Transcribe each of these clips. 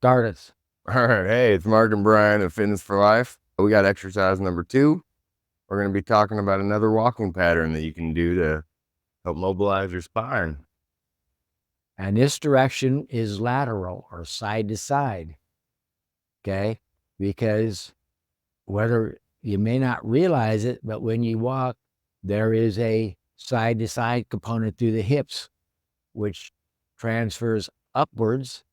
Start us. All right. Hey, it's Mark and Brian of Fitness for Life. We got exercise number 2. We're going to be talking about another walking pattern that you can do to help mobilize your spine. And this direction is lateral or side to side. Okay. Because whether you may not realize it, but when you walk, there is a side to side component through the hips, which transfers upwards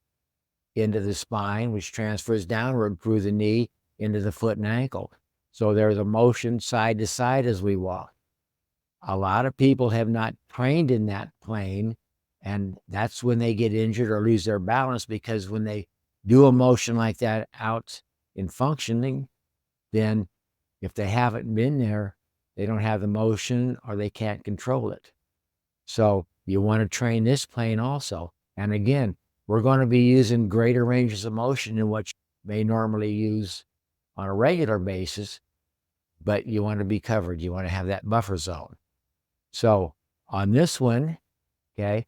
into the spine, which transfers downward through the knee into the foot and ankle. So there's a motion side to side as we walk. A lot of people have not trained in that plane, and that's when they get injured or lose their balance, because when they do a motion like that out in functioning, then if they haven't been there, they don't have the motion or they can't control it. So you want to train this plane also. And again, we're going to be using greater ranges of motion than what you may normally use on a regular basis, but you want to be covered. You want to have that buffer zone. So on this one, okay,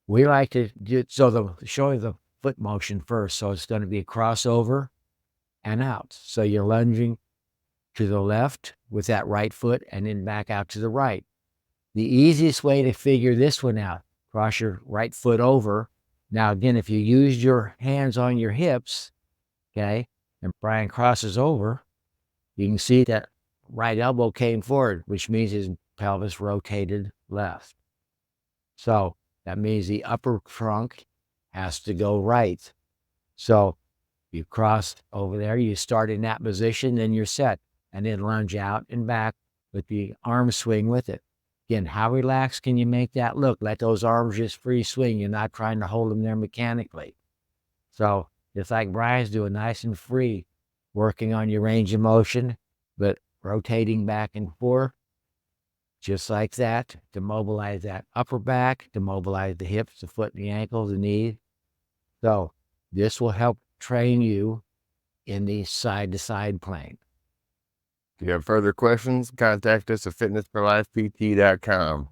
we like to do, show you the foot motion first. So it's going to be a crossover and out. So you're lunging to the left with that right foot and then back out to the right. The easiest way to figure this one out, cross your right foot over. Now, again, if you use your hands on your hips, okay, and Brian crosses over, you can see that right elbow came forward, which means his pelvis rotated left. So that means the upper trunk has to go right. So you cross over there, you start in that position, then you're set, and then lunge out and back with the arm swing with it. Again, how relaxed can you make that look? Let those arms just free swing. You're not trying to hold them there mechanically. So just like Brian's doing, nice and free, working on your range of motion, but rotating back and forth, just like that, to mobilize that upper back, to mobilize the hips, the foot, the ankle, the knee. So this will help train you in the side-to-side plane. If you have further questions, contact us at fitness4lifept.com.